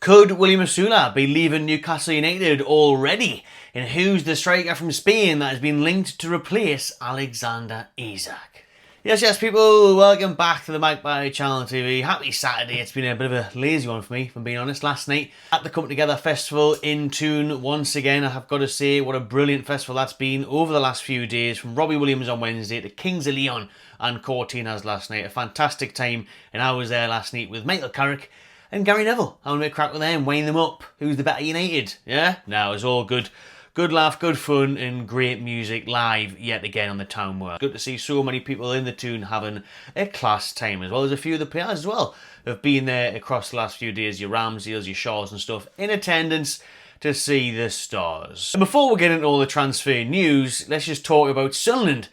Could William Osula be leaving Newcastle United already? And who's the striker from Spain that has been linked to replace Alexander Isak? Yes, people, welcome back to the Magpie Channel TV. Happy Saturday. It's been a bit of a lazy one for me, if I'm being honest. Last night at the Come Together Festival in Toon, once again, I have got to say what a brilliant festival that's been over the last few days, from Robbie Williams on Wednesday to Kings of Leon and Cortinas last night. A fantastic time, and I was there last night with Michael Carrick and Gary Neville. Having a bit of crack with them, weighing them up. Who's the better United? Yeah? No, it was all good. Good laugh, good fun, and great music live yet again on the Town World. Good to see so many people in the Toon having a class time, as well as a few of the players as well have been there across the last few days. Your Ramsdales, your Shaws and stuff in attendance to see the Stars. And before we get into all the transfer news, let's just talk about Sunderland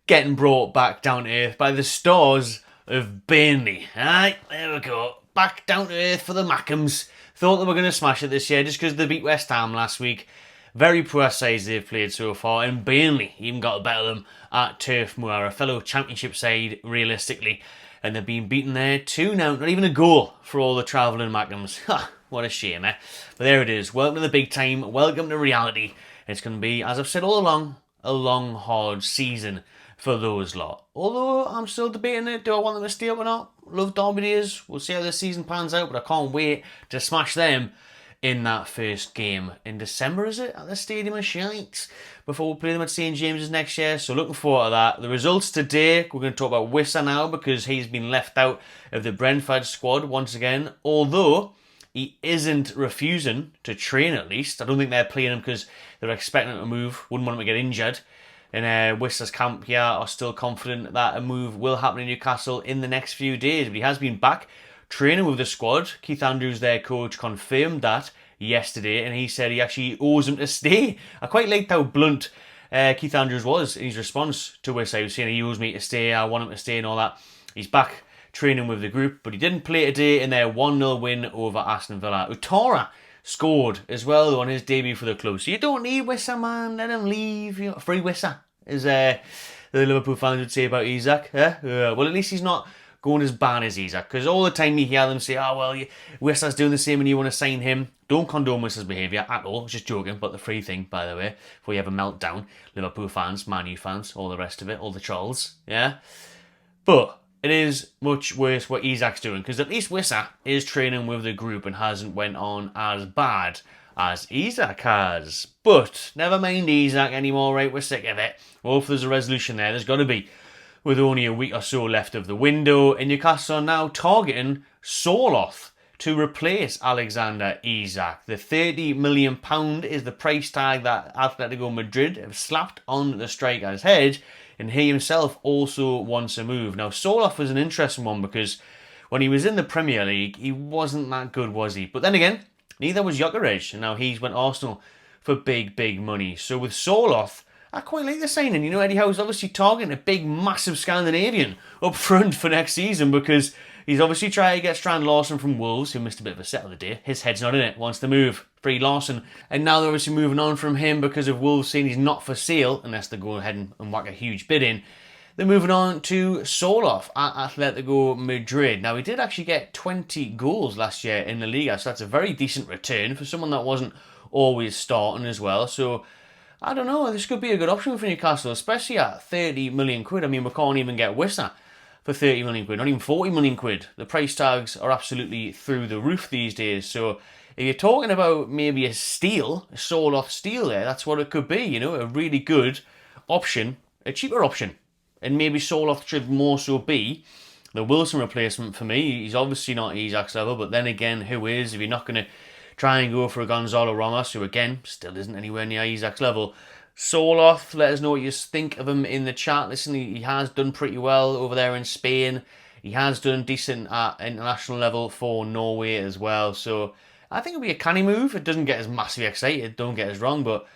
getting brought back down to earth by the Stars of Burnley. Alright, there we go. Back down to earth for the Mackhams. Thought they were going to smash it this year just because they beat West Ham last week. Very poor sides they've played so far, and Burnley even got the better of them at Turf Moor, a fellow championship side realistically, and they've been beaten there 2-0, not even a goal for all the travelling Mackhams. Ha, what a shame, eh? But there it is. Welcome to the big time, welcome to reality. It's going to be, as I've said all along, a long, hard season for those lot. Although I'm still debating it, do I want them to stay up or not? Love Derby days, we'll see how the season pans out, but I can't wait to smash them in that first game in December, is it? At the Stadium of Shite, before we play them at St James's next year. So looking forward to that. The results today, we're going to talk about Wissa now because he's been left out of the Brentford squad once again. Although he isn't refusing to train, at least. I don't think they're playing him because they're expecting him to move. Wouldn't want him to get injured. And Wissa's camp here are still confident that a move will happen in Newcastle in the next few days. But he has been back training with the squad. Keith Andrews, their coach, confirmed that yesterday, and he said he actually owes him to stay. I quite liked how blunt Keith Andrews was in his response to Wissa. He was saying he owes me to stay, I want him to stay and all that. He's back training with the group, but he didn't play today in their 1-0 win over Aston Villa. Utara scored as well on his debut for the club. So you don't need Wissa, man. Let him leave. You know, free Wissa, as the Liverpool fans would say about Isak. Well, at least he's not going as bad as Isak, because all the time you hear them say, oh, well, Wissa's doing the same and you want to sign him. Don't condone Wissa's behaviour at all. Just joking about the free thing, by the way, before you have a meltdown. Liverpool fans, Man U fans, all the rest of it, all the trolls, yeah? But it is much worse what Isak's doing, because at least Wissa is training with the group and hasn't went on as bad as Isak has. But never mind Isak anymore, right? We're sick of it. Well, if there's a resolution there, there's got to be. With only a week or so left of the window, and Newcastle are now targeting Sorloth to replace Alexander Isak. The £30 million is the price tag that Atletico Madrid have slapped on the striker's head, and he himself also wants a move. Now, Sorloth was an interesting one because when he was in the Premier League, he wasn't that good, was he? But then again, neither was Gyökeres, and now he's went Arsenal for big money. So with Sorloth, I quite like the signing. You know, Eddie Howe's obviously targeting a big, massive Scandinavian up front for next season because he's obviously trying to get Strand Larsen from Wolves, who missed a bit of a set of the day. His head's not in it, wants to move. Free Larsen. And now they're obviously moving on from him because of Wolves saying he's not for sale, unless they go ahead and whack a huge bid in. They're moving on to Sorloth at Atletico Madrid. Now, he did actually get 20 goals last year in the Liga, so that's a very decent return for someone that wasn't always starting as well. So I don't know, this could be a good option for Newcastle, especially at 30 million quid. I mean, we can't even get Wissa for 30 million quid, not even 40 million quid. The price tags are absolutely through the roof these days. So if you're talking about maybe a steal, a Sorloth steal there, that's what it could be, you know, a really good option, a cheaper option. And maybe Sorloth should more so be the Wilson replacement for me. He's obviously not Isak's level, but then again, who is? If you're not going to try and go for a Gonzalo Ramos, who again, still isn't anywhere near Isak's level. Sorloth, let us know what you think of him in the chat. Listen, he has done pretty well over there in Spain. He has done decent at international level for Norway as well. So I think it'll be a canny move. It doesn't get us massively excited, don't get us wrong, but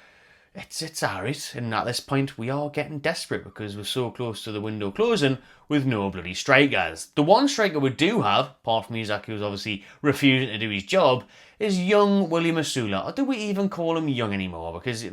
it's alright. And at this point, we are getting desperate because we're so close to the window closing with no bloody strikers. The one striker we do have, apart from Isak, who's obviously refusing to do his job, is young William Osula. Or do we even call him young anymore? Because he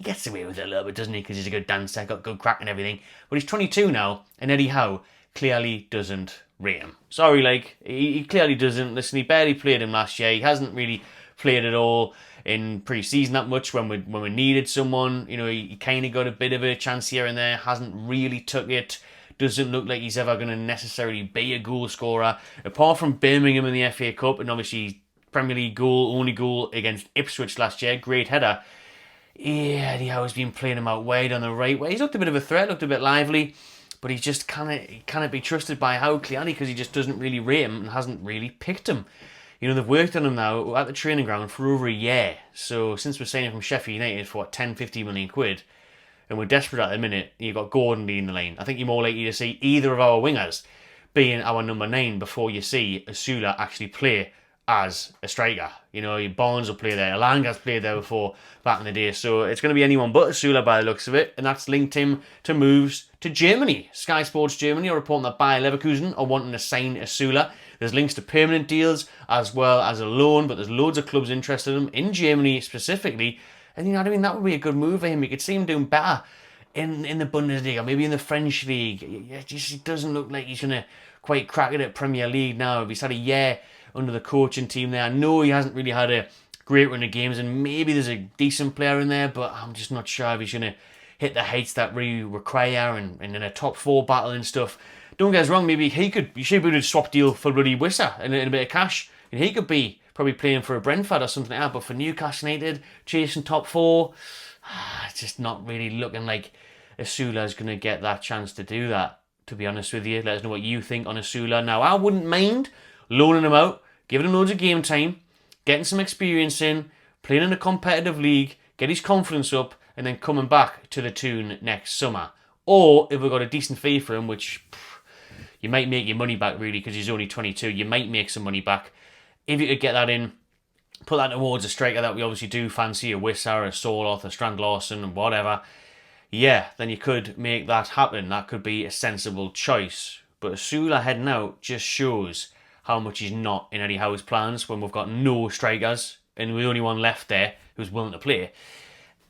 gets away with it a little bit, doesn't he? Because he's a good dancer, got good crack and everything. But he's 22 now, and Eddie Howe clearly doesn't rate him. Sorry, like, he clearly doesn't. Listen, he barely played him last year. He hasn't really played at all in pre-season that much when we needed someone. You know, he kind of got a bit of a chance here and there, hasn't really took it. Doesn't look like he's ever going to necessarily be a goal scorer. Apart from Birmingham in the FA Cup and obviously Premier League goal, only goal against Ipswich last year, great header. Yeah, he has been playing him out wide on the right where he's looked a bit of a threat, looked a bit lively, but he just cannot be trusted by Howe clearly because he just doesn't really rate him and hasn't really picked him. You know, they've worked on him now at the training ground for over a year. So since we're signing from Sheffield United for what, 10, 15 million quid, and we're desperate at the minute, you've got Gordon leading the lane. I think you're more likely to see either of our wingers being our number 9 before you see Osula actually play as a striker. You know, your Barnes will play there. Alanga's played there before back in the day. So it's going to be anyone but Osula by the looks of it. And that's linked him to moves to Germany. Sky Sports Germany are reporting that Bayer Leverkusen are wanting to sign Osula. There's links to permanent deals as well as a loan, but there's loads of clubs interested in him, in Germany specifically. And you know what I mean? That would be a good move for him. You could see him doing better in the Bundesliga, maybe in the French league. It just doesn't look like he's going to quite crack it at Premier League now. He's had a year under the coaching team there. I know he hasn't really had a great run of games, and maybe there's a decent player in there, but I'm just not sure if he's going to hit the heights that we require and in a top 4 battle and stuff. Don't get us wrong, maybe he should be able to swap deal for bloody Wissa and a bit of cash, and he could be probably playing for a Brentford or something like that. But for Newcastle United, chasing top 4, it's just not really looking like Osula's going to get that chance to do that, to be honest with you. Let us know what you think on Osula. Now, I wouldn't mind loaning him out, giving him loads of game time, getting some experience in, playing in a competitive league, get his confidence up, and then coming back to the Toon next summer. Or, if we've got a decent fee for him, which you might make your money back really because he's only 22, you might make some money back. If you could get that in, put that towards a striker that we obviously do fancy, a Wissa, a Sorloth, a Strand Larson, and whatever, yeah, then you could make that happen. That could be a sensible choice. But Osula heading out just shows how much he's not in Eddie Howe's plans when we've got no strikers and the only one left there who's willing to play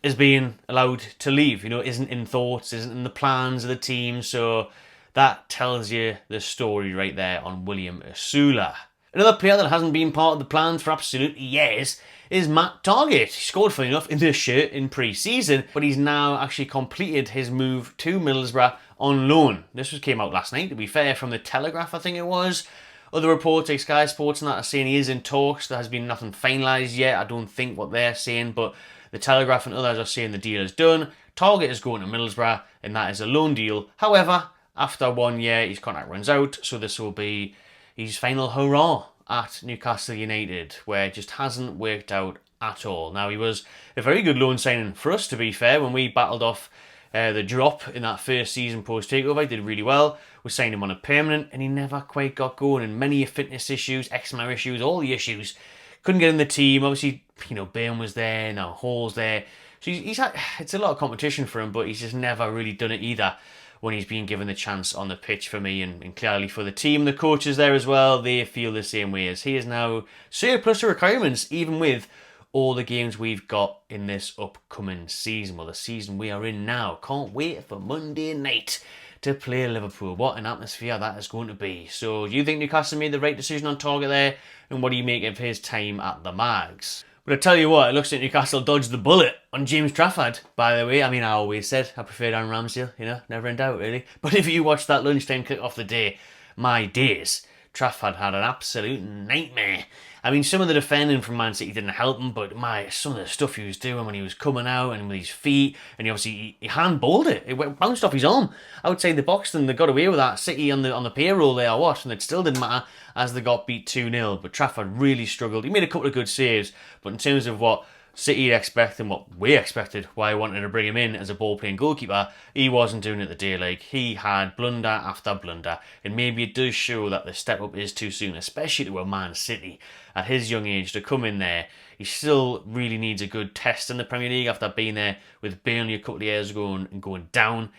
is being allowed to leave. You know, isn't in thoughts, isn't in the plans of the team. So that tells you the story right there on William Osula. Another player that hasn't been part of the plans for absolutely years is Matt Targett. He scored, funny enough, in this shirt in pre-season, but he's now actually completed his move to Middlesbrough on loan. This came out last night, to be fair, from the Telegraph, I think it was. Other reports like Sky Sports and that are saying he is in talks. There has been nothing finalised yet. I don't think what they're saying, but the Telegraph and others are saying the deal is done. Targett is going to Middlesbrough, and that is a loan deal. However, after 1 year, his contract runs out, so this will be his final hurrah at Newcastle United, where it just hasn't worked out at all. Now, he was a very good loan signing for us, to be fair, when we battled off the drop in that first season post-takeover. He did really well. We signed him on a permanent, and he never quite got going, and many fitness issues, eczema issues, all the issues. Couldn't get in the team. Obviously, you know, Bain was there, now Hall's there. So he's had, it's a lot of competition for him, but he's just never really done it either when he's been given the chance on the pitch for me, and clearly for the team. The coaches there as well, they feel the same way, as he is now surplus to requirements, even with all the games we've got in this upcoming season. Well, the season we are in now. Can't wait for Monday night to play Liverpool. What an atmosphere that is going to be. So, do you think Newcastle made the right decision on Targett there? And what do you make of his time at the Mags? But I tell you what, it looks like Newcastle dodged the bullet on James Trafford, by the way. I mean, I always said I preferred Aaron Ramsdale, you know, never in doubt, really. But if you watch that lunchtime kick-off the day, my days, Trafford had an absolute nightmare. I mean, some of the defending from Man City didn't help him, but some of the stuff he was doing when he was coming out and with his feet, and he handballed it. It bounced off his arm outside the box, and they got away with that. City on the payroll there, or what, and it still didn't matter as they got beat 2-0. But Trafford really struggled. He made a couple of good saves, but in terms of what City expected and what we expected, why I wanted to bring him in as a ball-playing goalkeeper, he wasn't doing it the day. Like, he had blunder after blunder, and maybe it does show that the step-up is too soon, especially to a Man City at his young age to come in there. He still really needs a good test in the Premier League after being there with Burnley a couple of years ago and going down.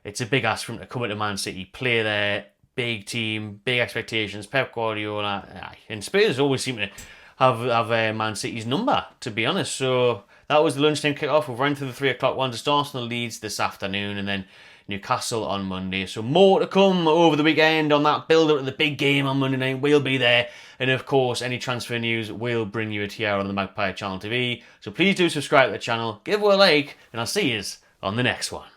It's a big ask for him to come into Man City, play there, big team, big expectations, Pep Guardiola, and Spurs always seem to have Man City's number, to be honest. So that was the lunchtime kick-off. We've run through the 3 o'clock one, just Arsenal Leeds this afternoon, and then Newcastle on Monday. So more to come over the weekend on that build-up to the big game on Monday night. We'll be there. And of course, any transfer news will bring you it here on the Magpie Channel TV. So please do subscribe to the channel, give it a like, and I'll see you on the next one.